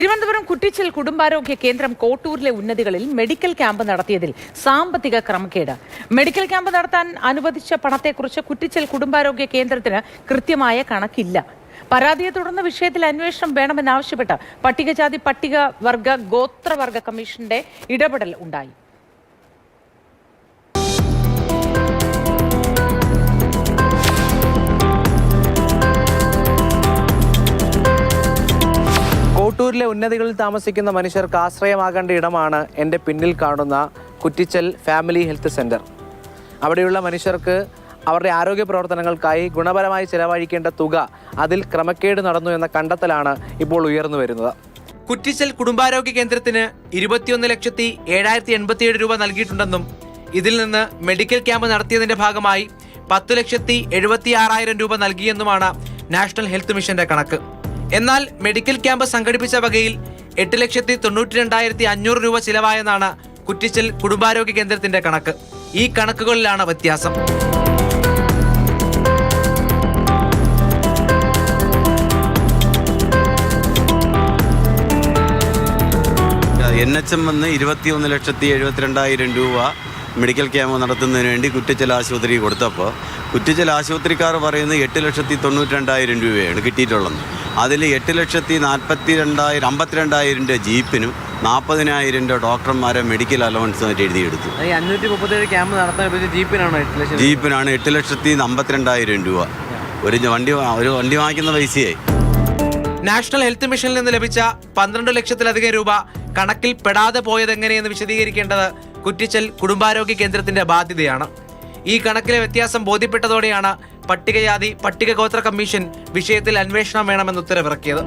തിരുവനന്തപുരം കുറ്റിച്ചൽ കുടുംബാരോഗ്യ കേന്ദ്രം കോട്ടൂരിലെ ഉന്നതികളിൽ medical camp നടത്തിയതിൽ സാമ്പത്തിക ക്രമക്കേട്. മെഡിക്കൽ ക്യാമ്പ് നടത്താൻ അനുവദിച്ച പണത്തെക്കുറിച്ച് കുറ്റിച്ചൽ കുടുംബാരോഗ്യ കേന്ദ്രത്തിന് കൃത്യമായ കണക്കില്ല. പരാതിയെ തുടർന്ന് വിഷയത്തിൽ അന്വേഷണം വേണമെന്നാവശ്യപ്പെട്ട് പട്ടികജാതി പട്ടികവർഗ ഗോത്രവർഗ കമ്മീഷന്റെ ഇടപെടൽ ഉണ്ടായി. കോട്ടൂരിലെ ഉന്നതികളിൽ താമസിക്കുന്ന മനുഷ്യർക്ക് ആശ്രയമാകേണ്ട ഇടമാണ് എൻ്റെ പിന്നിൽ കാണുന്ന കുറ്റിച്ചൽ ഫാമിലി ഹെൽത്ത് സെൻറ്റർ. അവിടെയുള്ള മനുഷ്യർക്ക് അവരുടെ ആരോഗ്യ പ്രവർത്തനങ്ങൾക്കായി ഗുണപരമായി ചിലവഴിക്കേണ്ട തുക അതിൽ ക്രമക്കേട് നടന്നു എന്ന കണ്ടെത്തലാണ് ഇപ്പോൾ ഉയർന്നു വരുന്നത്. കുറ്റിച്ചൽ കുടുംബാരോഗ്യ കേന്ദ്രത്തിന് 21,07,087 രൂപ നൽകിയിട്ടുണ്ടെന്നും ഇതിൽ നിന്ന് മെഡിക്കൽ ക്യാമ്പ് നടത്തിയതിന്റെ ഭാഗമായി 10,76,000 രൂപ നൽകിയെന്നുമാണ് നാഷണൽ ഹെൽത്ത് മിഷന്റെ കണക്ക്. എന്നാൽ മെഡിക്കൽ ക്യാമ്പ് സംഘടിപ്പിച്ച വകയിൽ 8,92,500 രൂപ ചിലവായെന്നാണ് കുറ്റിച്ചൽ കുടുംബാരോഗ്യ കേന്ദ്രത്തിന്റെ കണക്ക്. ഈ കണക്കുകളിലാണ് വ്യത്യാസം. NHM വന്ന് 21,72,000 രൂപ മെഡിക്കൽ ക്യാമ്പ് നടത്തുന്നതിന് വേണ്ടി കുറ്റിച്ചൽ ആശുപത്രി കൊടുത്തപ്പോൾ കുറ്റിച്ചൽ ആശുപത്രിക്കാർ പറയുന്നത് 8,92,000 രൂപയാണ് കിട്ടിയിട്ടുള്ളത്. അതിൽ 8,42,000 52,000 ജീപ്പിനും 40,000 ഡോക്ടർമാരെ മെഡിക്കൽ അലവൻസുമായിട്ട് എഴുതിയെടുത്തു. 537 ക്യാമ്പ് നടത്താൻ ജീപ്പിനാണ് 8,52,000 രൂപ. ഒരു വണ്ടി വാങ്ങിക്കുന്ന പൈസയായി. നാഷണൽ ഹെൽത്ത് മിഷനിൽ നിന്ന് ലഭിച്ച 12 ലക്ഷത്തിലധികം രൂപ കണക്കിൽ പെടാതെ പോയതെങ്ങനെയെന്ന് വിശദീകരിക്കേണ്ടത് കുറ്റിച്ചൽ കുടുംബാരോഗ്യ കേന്ദ്രത്തിന്റെ ബാധ്യതയാണ്. ഈ കണക്കിലെ വ്യത്യാസം ബോധ്യപ്പെട്ടതോടെയാണ് പട്ടികജാതി പട്ടികഗോത്ര കമ്മീഷൻ വിഷയത്തിൽ അന്വേഷണം വേണമെന്ന് ഉത്തരവിറക്കിയത്.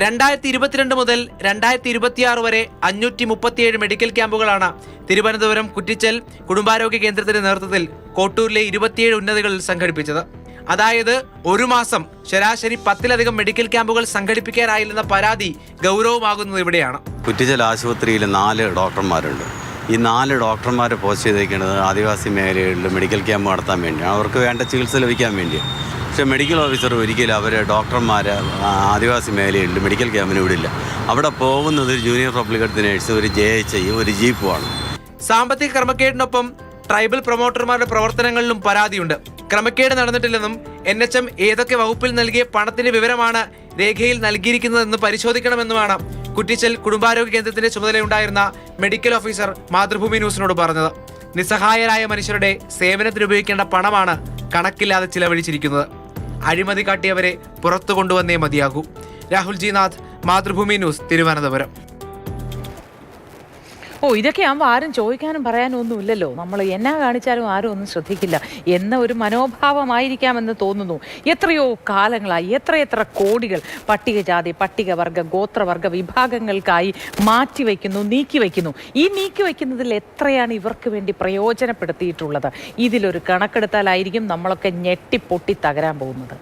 (2022) മുതൽ 2026 വരെ 537 മെഡിക്കൽ ക്യാമ്പുകളാണ് തിരുവനന്തപുരം കുറ്റിച്ചൽ കുടുംബാരോഗ്യ കേന്ദ്രത്തിന്റെ നേതൃത്വത്തിൽ കോട്ടൂരിലെ 27 ഉന്നതികളിൽ സംഘടിപ്പിച്ചത്. അതായത് ഒരു മാസം ശരാശരി 10-ലധികം മെഡിക്കൽ ക്യാമ്പുകൾ സംഘടിപ്പിക്കാനായില്ലെന്ന പരാതി ഗൗരവമാകുന്നത് ഇവിടെയാണ്. കുറ്റിച്ചൽ ആശുപത്രിയിൽ 4 ഡോക്ടർമാരുണ്ട്. ഈ 4 ഡോക്ടർമാരെ പോസ്റ്റ് ചെയ്തേക്കുന്നത് ആദിവാസി മേഖലകളിൽ മെഡിക്കൽ ക്യാമ്പ് നടത്താൻ വേണ്ടിയാണ്, അവർക്ക് വേണ്ട ചികിത്സ ലഭിക്കാൻ വേണ്ടിയാണ്. പക്ഷേ മെഡിക്കൽ ഓഫീസർ ഒരിക്കലും അവരെ ഡോക്ടർമാരെ ആദിവാസി മേഖലകളിൽ മെഡിക്കൽ ക്യാമ്പിന് വിടില്ല. അവിടെ പോകുന്നത് ഒരു ജൂനിയർ പബ്ലിക് ഹെൽത്ത് നേഴ്സ്, ഒരു JHI, ഒരു ജീപ്പുമാണ്. സാമ്പത്തിക ക്രമക്കേടിനൊപ്പം ട്രൈബൽ പ്രൊമോട്ടർമാരുടെ പ്രവർത്തനങ്ങളിലും പരാതിയുണ്ട്. ക്രമക്കേട് നടന്നിട്ടില്ലെന്നും NHM ഏതൊക്കെ വകുപ്പിൽ നൽകിയ പണത്തിന്റെ വിവരമാണ് രേഖയിൽ നൽകിയിരിക്കുന്നതെന്ന് പരിശോധിക്കണമെന്നുമാണ് കുറ്റിച്ചൽ കുടുംബാരോഗ്യ കേന്ദ്രത്തിന്റെ ചുമതലയുണ്ടായിരുന്ന മെഡിക്കൽ ഓഫീസർ മാതൃഭൂമി ന്യൂസിനോട് പറഞ്ഞത്. നിസ്സഹായരായ മനുഷ്യരുടെ സേവനത്തിന് ഉപയോഗിക്കേണ്ട പണമാണ് കണക്കില്ലാതെ ചിലവഴിച്ചിരിക്കുന്നത്. അഴിമതി കാട്ടിയവരെ പുറത്തു കൊണ്ടുവന്നേ മതിയാകൂ. Rahul G Nath, Mathrubhumi news, Thiruvananthapuram. ഇതൊക്കെ ആകുമ്പോൾ ആരും ചോദിക്കാനും പറയാനും ഒന്നുമില്ലല്ലോ. നമ്മൾ എന്നാ കാണിച്ചാലും ആരും ഒന്നും ശ്രദ്ധിക്കില്ല എന്ന ഒരു മനോഭാവമായിരിക്കാമെന്ന് തോന്നുന്നു. എത്രയോ കാലങ്ങളായി എത്രയെത്ര കോടികൾ പട്ടികജാതി പട്ടികവർഗ ഗോത്രവർഗ വിഭാഗങ്ങൾക്കായി മാറ്റിവെക്കുന്നു, നീക്കിവെക്കുന്നു. ഈ നീക്കിവെക്കുന്നതിൽ എത്രയാണ് ഇവർക്ക് വേണ്ടി പ്രയോജനപ്പെടുത്തിയിട്ടുള്ളത്? ഇതിലൊരു കണക്കെടുത്താലായിരിക്കും നമ്മളൊക്കെ ഞെട്ടിപ്പൊട്ടി തകരാൻ പോകുന്നത്.